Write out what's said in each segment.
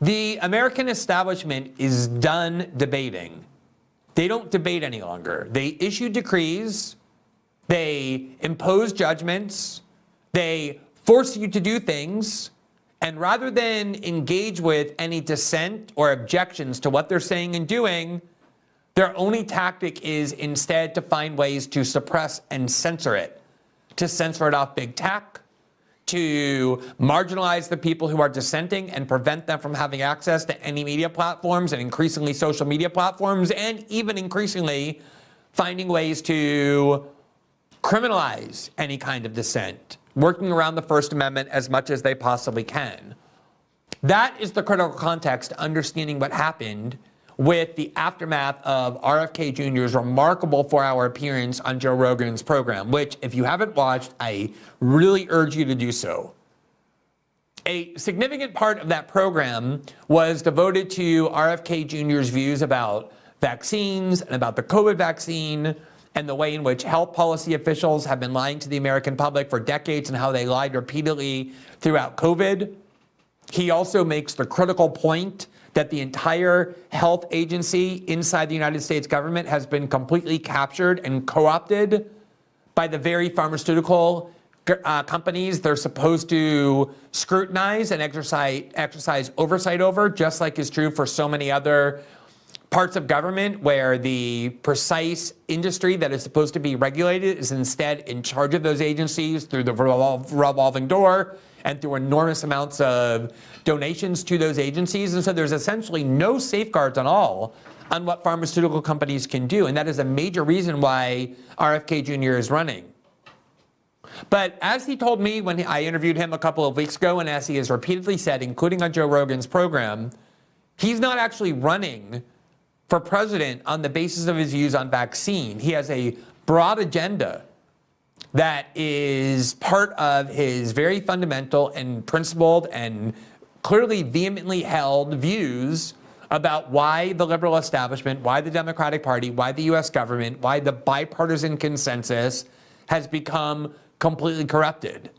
The American establishment is done debating. They don't debate any longer. They issue decrees, they impose judgments, they force you to do things, and rather than engage with any dissent or objections to what they're saying and doing, their only tactic is instead to find ways to suppress and censor it, to censor it off big tech, to marginalize the people who are dissenting and prevent them from having access to any media platforms and increasingly social media platforms, and even increasingly finding ways to criminalize any kind of dissent, working around the First Amendment as much as they possibly can. That is the critical context to understanding what happened with the aftermath of RFK Jr.'s remarkable 4-hour appearance on Joe Rogan's program, which, if you haven't watched, I really urge you to do so. A significant part of that program was devoted to RFK Jr.'s views about vaccines and about the COVID vaccine and the way in which health policy officials have been lying to the American public for decades and how they lied repeatedly throughout COVID. He also makes the critical point that the entire health agency inside the United States government has been completely captured and co-opted by the very pharmaceutical companies they're supposed to scrutinize and exercise oversight over, just like is true for so many other parts of government where the precise industry that is supposed to be regulated is instead in charge of those agencies through the revolving door and through enormous amounts of donations to those agencies. And so there's essentially no safeguards at all on what pharmaceutical companies can do. And that is a major reason why RFK Jr. is running. But as he told me when I interviewed him a couple of weeks ago, and as he has repeatedly said, including on Joe Rogan's program, he's not actually running for president on the basis of his views on vaccine. He has a broad agenda that is part of his very fundamental and principled and clearly vehemently held views about why the liberal establishment, why the Democratic Party, why the US government, why the bipartisan consensus has become completely corrupted.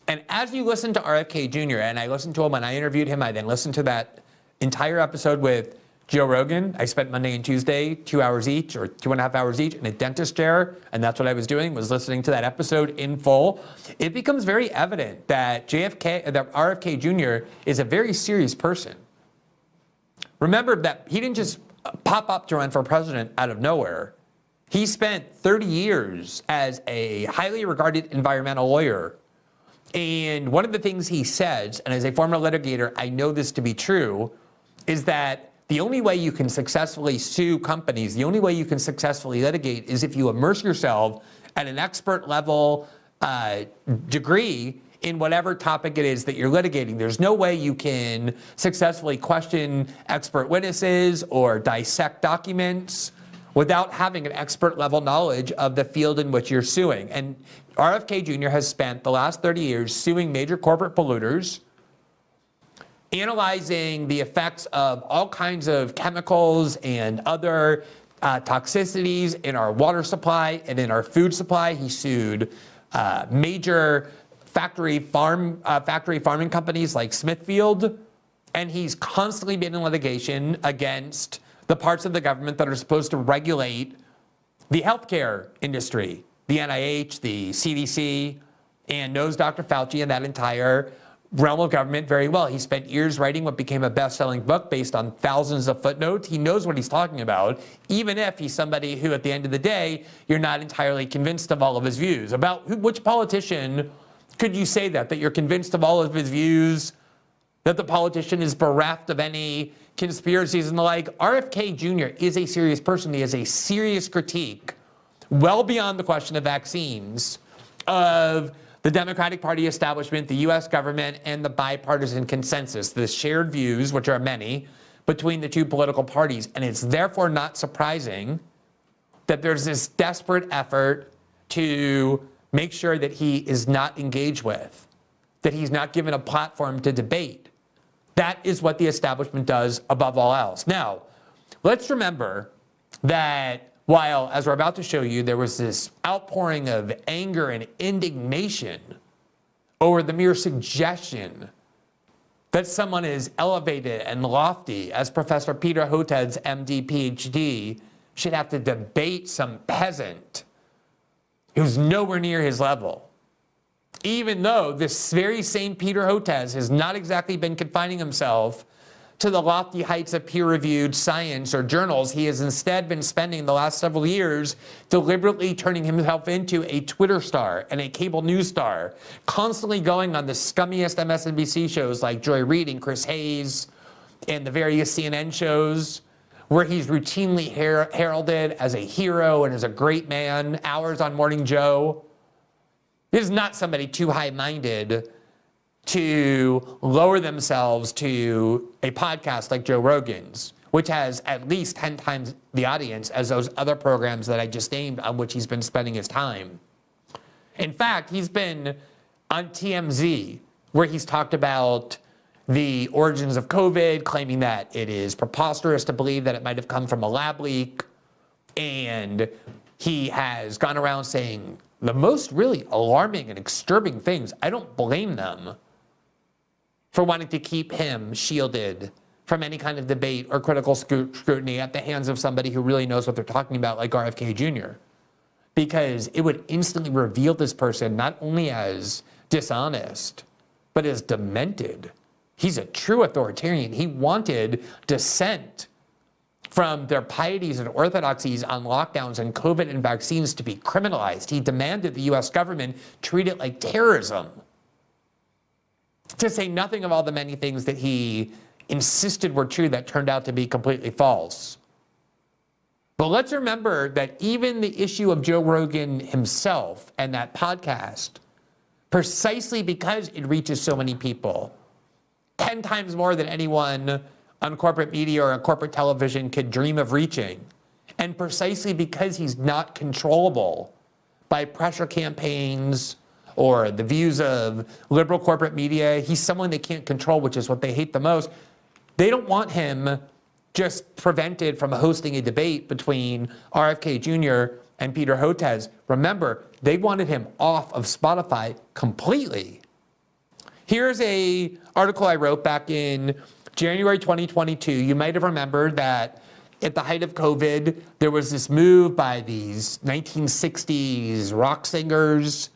And as you listen to RFK Jr., and I listened to him when I interviewed him, I then listened to that entire episode with Joe Rogan. I spent Monday and Tuesday, 2 hours each or 2.5 hours each in a dentist chair. And that's what I was doing, was listening to that episode in full. It becomes very evident that RFK Jr. is a very serious person. Remember that he didn't just pop up to run for president out of nowhere. He spent 30 years as a highly regarded environmental lawyer. And one of the things he says, and as a former litigator, I know this to be true, is that the only way you can successfully sue companies, the only way you can successfully litigate is if you immerse yourself at an expert level degree in whatever topic it is that you're litigating. There's no way you can successfully question expert witnesses or dissect documents without having an expert level knowledge of the field in which you're suing. And RFK Jr. has spent the last 30 years suing major corporate polluters, analyzing the effects of all kinds of chemicals and other toxicities in our water supply and in our food supply. He sued major factory farming companies like Smithfield, and he's constantly been in litigation against the parts of the government that are supposed to regulate the healthcare industry, the NIH, the CDC, and knows Dr. Fauci and that entire realm of government very well. He spent years writing what became a best-selling book based on thousands of footnotes. He knows what he's talking about, even if he's somebody who, at the end of the day, you're not entirely convinced of all of his views. About which politician could you say that you're convinced of all of his views, that the politician is bereft of any conspiracies and the like? RFK Jr. is a serious person. He has a serious critique, well beyond the question of vaccines, of the Democratic Party establishment, the US government, and the bipartisan consensus, the shared views, which are many, between the two political parties. And it's therefore not surprising that there's this desperate effort to make sure that he is not engaged with, that he's not given a platform to debate. That is what the establishment does above all else. Now, let's remember that while, as we're about to show you, there was this outpouring of anger and indignation over the mere suggestion that someone as elevated and lofty as Professor Peter Hotez, MD, PhD, should have to debate some peasant who's nowhere near his level. Even though this very same Peter Hotez has not exactly been confining himself to the lofty heights of peer-reviewed science or journals, he has instead been spending the last several years deliberately turning himself into a Twitter star and a cable news star, constantly going on the scummiest MSNBC shows like Joy Reid and Chris Hayes and the various CNN shows, where he's routinely heralded as a hero and as a great man, hours on Morning Joe. This is not somebody too high-minded to lower themselves to a podcast like Joe Rogan's, which has at least 10 times the audience as those other programs that I just named on which he's been spending his time. In fact, he's been on TMZ, where he's talked about the origins of COVID, claiming that it is preposterous to believe that it might have come from a lab leak. And he has gone around saying the most really alarming and disturbing things. I don't blame them for wanting to keep him shielded from any kind of debate or critical scrutiny at the hands of somebody who really knows what they're talking about, like RFK Jr. Because it would instantly reveal this person not only as dishonest, but as demented. He's a true authoritarian. He wanted dissent from their pieties and orthodoxies on lockdowns and COVID and vaccines to be criminalized. He demanded the US government treat it like terrorism. To say nothing of all the many things that he insisted were true that turned out to be completely false. But let's remember that even the issue of Joe Rogan himself and that podcast, precisely because it reaches so many people, 10 times more than anyone on corporate media or on corporate television could dream of reaching, and precisely because he's not controllable by pressure campaigns or the views of liberal corporate media, he's someone they can't control, which is what they hate the most. They don't want him just prevented from hosting a debate between RFK Jr. and Peter Hotez. Remember, they wanted him off of Spotify completely. Here's an article I wrote back in January 2022. You might have remembered that at the height of COVID, there was this move by these 1960s rock singers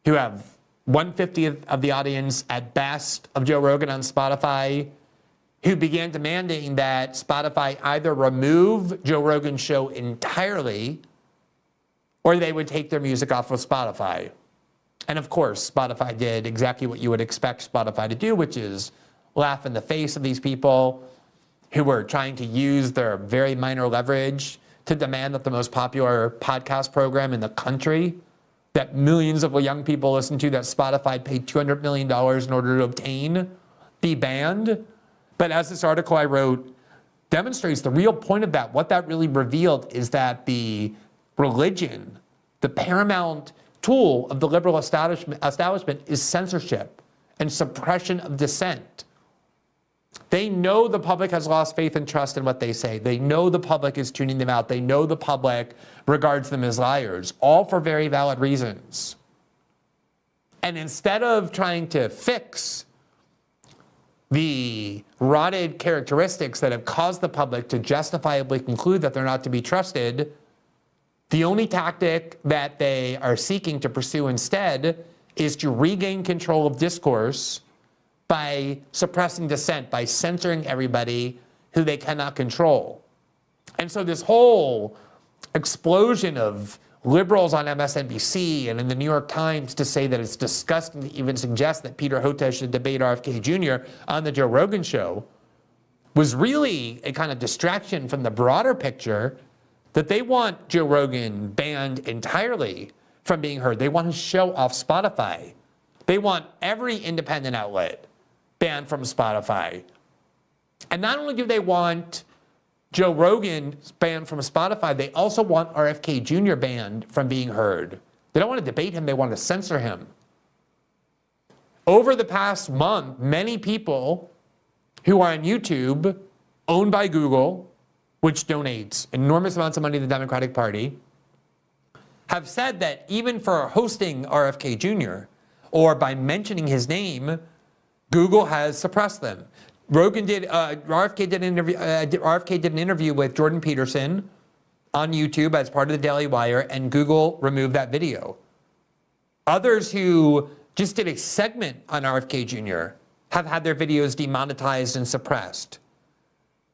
who have 1/50th of the audience at best of Joe Rogan on Spotify, who began demanding that Spotify either remove Joe Rogan's show entirely or they would take their music off of Spotify. And of course, Spotify did exactly what you would expect Spotify to do, which is laugh in the face of these people who were trying to use their very minor leverage to demand that the most popular podcast program in the country that millions of young people listen to, that Spotify paid $200 million in order to obtain, be banned. But as this article I wrote demonstrates, the real point of that, what that really revealed is that the religion, the paramount tool of the liberal establishment is censorship and suppression of dissent. They know the public has lost faith and trust in what they say. They know the public is tuning them out. They know the public regards them as liars, all for very valid reasons. And instead of trying to fix the rotted characteristics that have caused the public to justifiably conclude that they're not to be trusted, the only tactic that they are seeking to pursue instead is to regain control of discourse by suppressing dissent, by censoring everybody who they cannot control. And so this whole explosion of liberals on MSNBC and in the New York Times to say that it's disgusting to even suggest that Peter Hotez should debate RFK Jr. on the Joe Rogan show was really a kind of distraction from the broader picture that they want Joe Rogan banned entirely from being heard. They want his show off Spotify. They want every independent outlet banned from Spotify. And not only do they want Joe Rogan banned from Spotify, they also want RFK Jr. banned from being heard. They don't want to debate him, they want to censor him. Over the past month, many people who are on YouTube, owned by Google, which donates enormous amounts of money to the Democratic Party, have said that even for hosting RFK Jr. or by mentioning his name, Google has suppressed them. RFK did an interview with Jordan Peterson on YouTube as part of the Daily Wire, and Google removed that video. Others who just did a segment on RFK Jr. have had their videos demonetized and suppressed.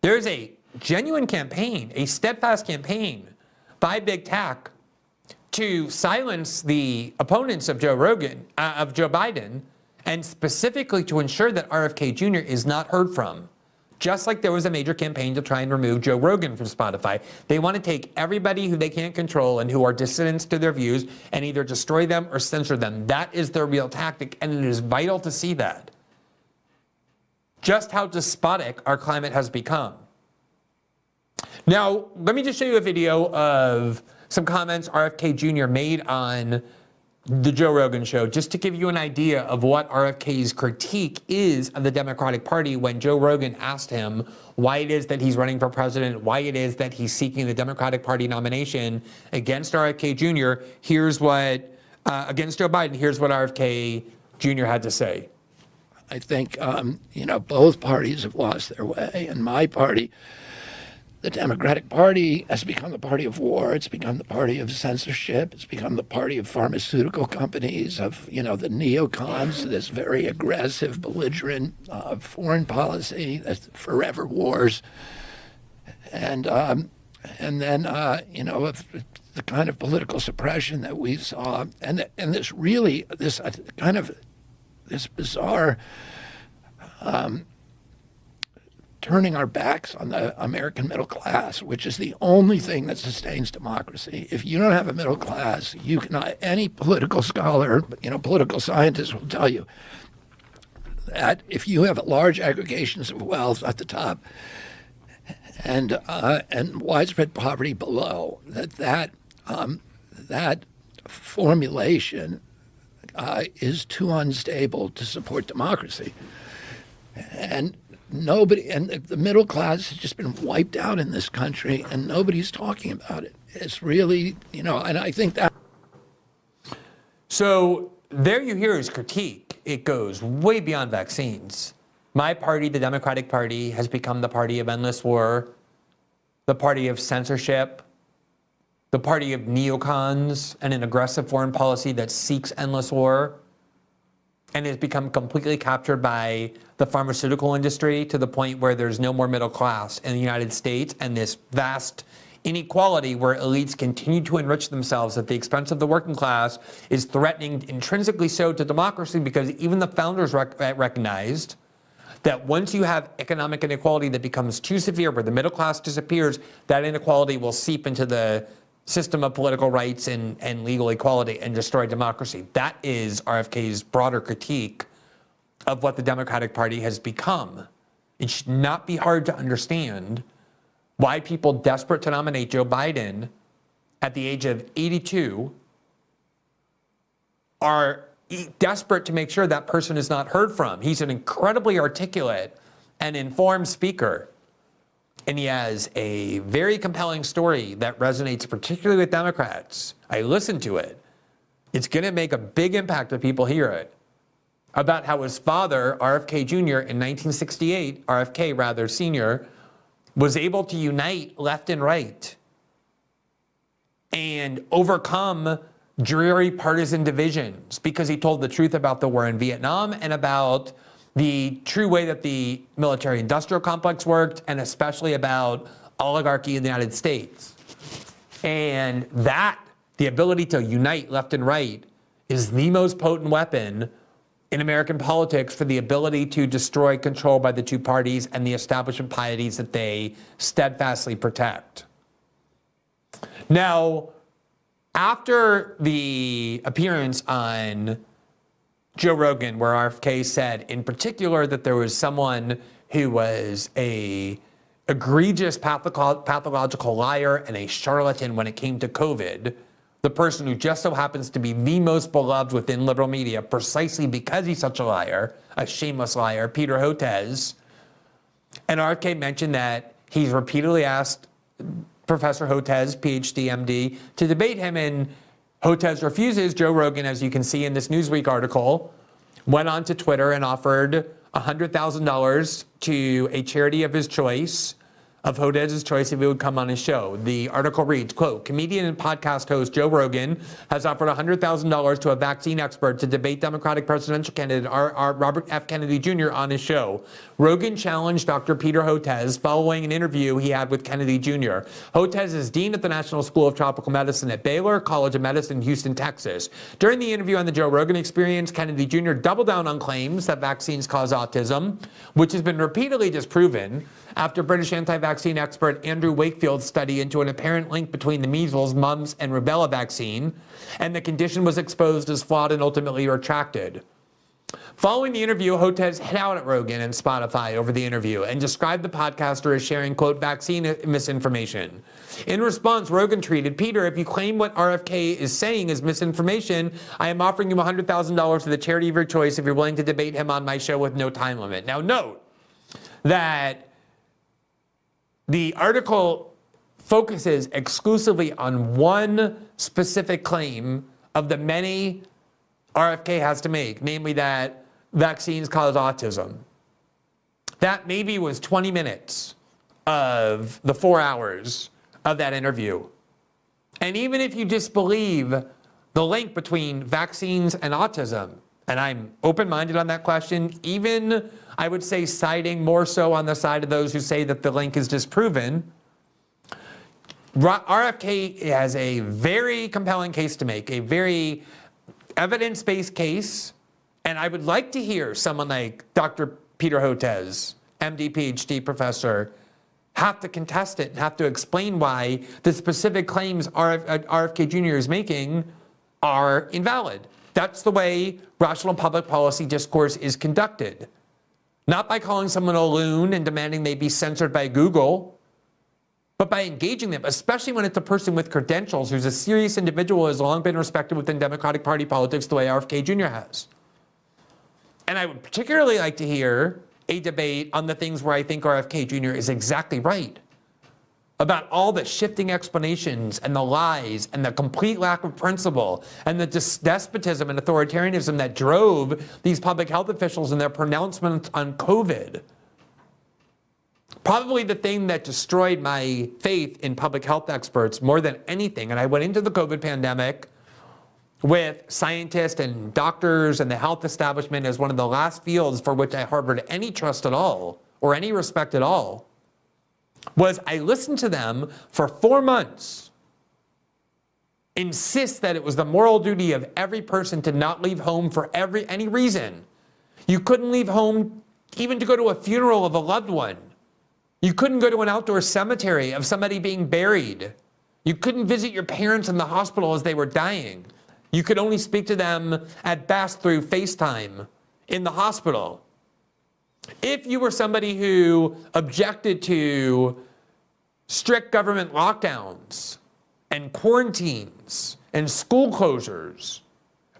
There's a genuine campaign, a steadfast campaign by big tech to silence the opponents of Joe Biden, and specifically to ensure that RFK Jr. is not heard from. Just like there was a major campaign to try and remove Joe Rogan from Spotify. They want to take everybody who they can't control and who are dissidents to their views and either destroy them or censor them. That is their real tactic, and it is vital to see that. Just how despotic our climate has become. Now, let me just show you a video of some comments RFK Jr. made on the Joe Rogan show, just to give you an idea of what RFK's critique is of the Democratic Party when Joe Rogan asked him why it is that he's running for president, why it is that he's seeking the Democratic Party nomination against RFK Jr. Here's what, against Joe Biden, here's what RFK Jr. had to say. I think, both parties have lost their way, and my party, the Democratic Party, has become the party of war. It's become the party of censorship. It's become the party of pharmaceutical companies, of, the neocons, this very aggressive, belligerent foreign policy, that's forever wars. And then, of the kind of political suppression that we saw, and this bizarre turning our backs on the American middle class, which is the only thing that sustains democracy. If you don't have a middle class, you cannot. Any political scholar, political scientist will tell you that if you have large aggregations of wealth at the top and widespread poverty below, that formulation is too unstable to support democracy. And the middle class has just been wiped out in this country, and nobody's talking about it. It's really, and I think that. So there you hear his critique. It goes way beyond vaccines. My party, the Democratic Party, has become the party of endless war, the party of censorship, the party of neocons, and an aggressive foreign policy that seeks endless war, and has become completely captured by the pharmaceutical industry to the point where there's no more middle class in the United States, and this vast inequality where elites continue to enrich themselves at the expense of the working class is threatening, intrinsically so, to democracy, because even the founders recognized that once you have economic inequality that becomes too severe, where the middle class disappears, that inequality will seep into the system of political rights and legal equality and destroy democracy. That is RFK's broader critique of what the Democratic Party has become. It should not be hard to understand why people desperate to nominate Joe Biden at the age of 82 are desperate to make sure that person is not heard from. He's an incredibly articulate and informed speaker, and he has a very compelling story that resonates particularly with Democrats. I listened to it. It's going to make a big impact if people hear it. About how his father, RFK Jr., in 1968, RFK rather Sr., was able to unite left and right and overcome dreary partisan divisions because he told the truth about the war in Vietnam and about the true way that the military-industrial complex worked, and especially about oligarchy in the United States. And that, the ability to unite left and right, is the most potent weapon in American politics for the ability to destroy control by the two parties and the establishment pieties that they steadfastly protect. Now, after the appearance on Joe Rogan, where RFK said in particular that there was someone who was a egregious pathological liar and a charlatan when it came to COVID, the person who just so happens to be the most beloved within liberal media precisely because he's such a liar, a shameless liar, Peter Hotez. And RFK mentioned that he's repeatedly asked Professor Hotez, PhD, MD, to debate him, and Hotez refuses. Joe Rogan, as you can see in this Newsweek article, went on to Twitter and offered $100,000 to a charity of his choice, of Hodez's choice, if he would come on his show. The article reads, quote, comedian and podcast host Joe Rogan has offered $100,000 to a vaccine expert to debate Democratic presidential candidate Robert F. Kennedy Jr. on his show. Rogan challenged Dr. Peter Hotez following an interview he had with Kennedy Jr. Hotez is dean at the National School of Tropical Medicine at Baylor College of Medicine, Houston, Texas. During the interview on the Joe Rogan Experience, Kennedy Jr. doubled down on claims that vaccines cause autism, which has been repeatedly disproven after British anti-vaccine expert Andrew Wakefield's study into an apparent link between the measles, mumps, and rubella vaccine, and the condition was exposed as flawed and ultimately retracted. Following the interview, Hotez hit out at Rogan and Spotify over the interview and described the podcaster as sharing, quote, vaccine misinformation. In response, Rogan tweeted, Peter, if you claim what RFK is saying is misinformation, I am offering you $100,000 to the charity of your choice if you're willing to debate him on my show with no time limit. Now note that the article focuses exclusively on one specific claim of the many RFK has to make, namely that vaccines cause autism. That maybe was 20 minutes of the 4 hours of that interview. And even if you disbelieve the link between vaccines and autism, and I'm open-minded on that question, even I would say siding more so on the side of those who say that the link is disproven, RFK has a very compelling case to make, a very evidence-based case, and I would like to hear someone like Dr. Peter Hotez, MD, PhD professor, have to contest it and have to explain why the specific claims RFK Jr. is making are invalid. That's the way rational public policy discourse is conducted. Not by calling someone a loon and demanding they be censored by Google, but by engaging them, especially when it's a person with credentials who's a serious individual who has long been respected within Democratic Party politics the way RFK Jr. has. And I would particularly like to hear a debate on the things where I think RFK Jr. is exactly right, about all the shifting explanations and the lies and the complete lack of principle and the despotism and authoritarianism that drove these public health officials in their pronouncements on COVID. Probably the thing that destroyed my faith in public health experts more than anything, and I went into the COVID pandemic with scientists and doctors and the health establishment as one of the last fields for which I harbored any trust at all or any respect at all, was I listened to them for 4 months insist that it was the moral duty of every person to not leave home for any reason. You couldn't leave home even to go to a funeral of a loved one. You couldn't go to an outdoor cemetery of somebody being buried. You couldn't visit your parents in the hospital as they were dying. You could only speak to them at best through FaceTime in the hospital. If you were somebody who objected to strict government lockdowns and quarantines and school closures,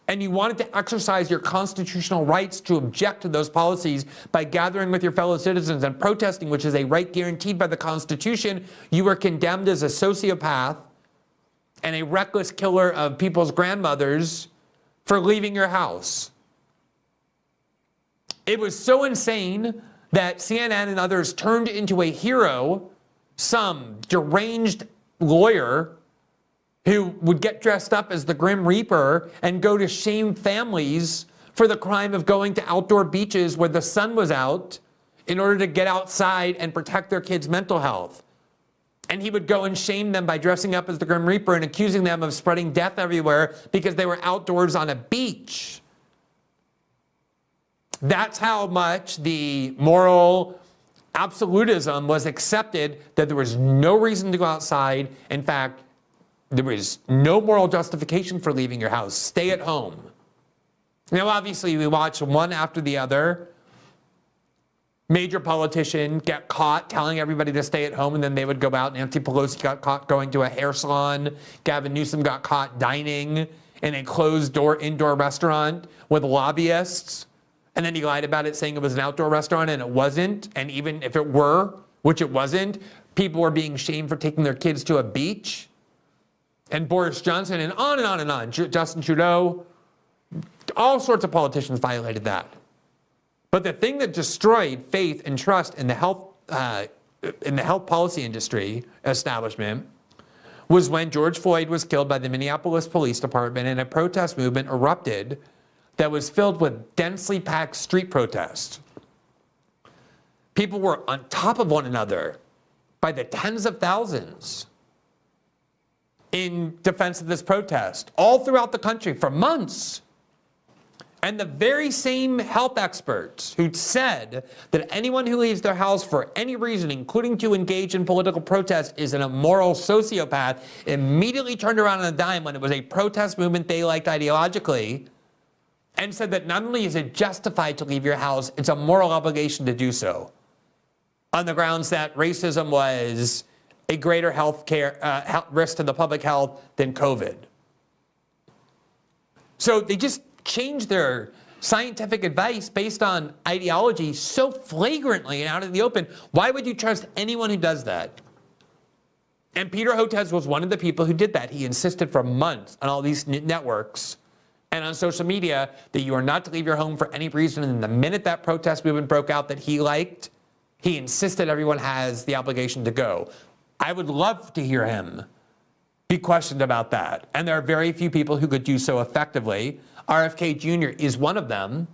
and you wanted to exercise your constitutional rights to object to those policies by gathering with your fellow citizens and protesting, which is a right guaranteed by the Constitution, you were condemned as a sociopath and a reckless killer of people's grandmothers for leaving your house. It was so insane that CNN and others turned into a hero some deranged lawyer who would get dressed up as the Grim Reaper and go to shame families for the crime of going to outdoor beaches where the sun was out in order to get outside and protect their kids' mental health. And he would go and shame them by dressing up as the Grim Reaper and accusing them of spreading death everywhere because they were outdoors on a beach. That's how much the moral absolutism was accepted, that there was no reason to go outside. In fact, there was no moral justification for leaving your house. Stay at home. Now, obviously, we watch one after the other major politician get caught telling everybody to stay at home, and then they would go out. Nancy Pelosi got caught going to a hair salon. Gavin Newsom got caught dining in a closed-door indoor restaurant with lobbyists. And then he lied about it, saying it was an outdoor restaurant, and it wasn't. And even if it were, which it wasn't, people were being shamed for taking their kids to a beach. And Boris Johnson, and on and on and on. Justin Trudeau, all sorts of politicians violated that. But the thing that destroyed faith and trust in the health policy industry establishment was when George Floyd was killed by the Minneapolis Police Department and a protest movement erupted that was filled with densely packed street protests. People were on top of one another by the tens of thousands in defense of this protest, all throughout the country for months. And the very same health experts who said that anyone who leaves their house for any reason, including to engage in political protest, is an immoral sociopath, immediately turned around on a dime when it was a protest movement they liked ideologically, and said that not only is it justified to leave your house, it's a moral obligation to do so, on the grounds that racism was a greater health risk to the public health than COVID. So they just changed their scientific advice based on ideology so flagrantly and out in the open. Why would you trust anyone who does that? And Peter Hotez was one of the people who did that. He insisted for months on all these networks and on social media that you are not to leave your home for any reason. And the minute that protest movement broke out that he liked, he insisted everyone has the obligation to go. I would love to hear him be questioned about that. And there are very few people who could do so effectively. RFK Jr. is one of them.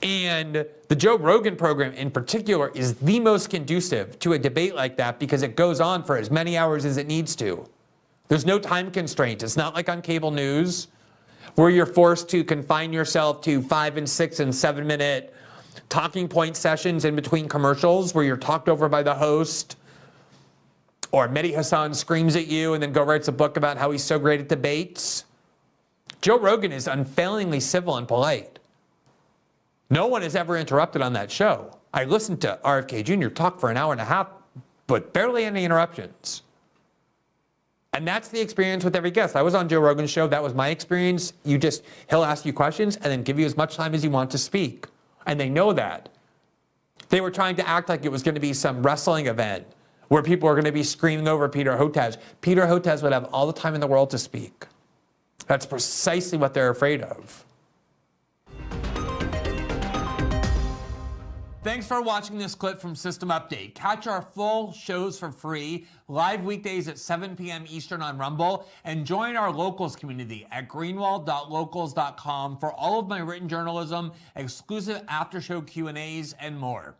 And the Joe Rogan program in particular is the most conducive to a debate like that because it goes on for as many hours as it needs to. There's no time constraint. It's not like on cable news where you're forced to confine yourself to 5 and 6 and 7 minute talking point sessions in between commercials where you're talked over by the host, or Mehdi Hassan screams at you and then writes a book about how he's so great at debates. Joe Rogan is unfailingly civil and polite. No one is ever interrupted on that show. I listened to RFK Jr. talk for an hour and a half, but barely any interruptions. And that's the experience with every guest. I was on Joe Rogan's show. That was my experience. He'll ask you questions and then give you as much time as you want to speak. And they know that. They were trying to act like it was going to be some wrestling event where people were going to be screaming over Peter Hotez. Peter Hotez would have all the time in the world to speak. That's precisely what they're afraid of. Thanks for watching this clip from System Update. Catch our full shows for free, live weekdays at 7 p.m. Eastern on Rumble, and join our locals community at greenwald.locals.com for all of my written journalism, exclusive after-show Q&As, and more.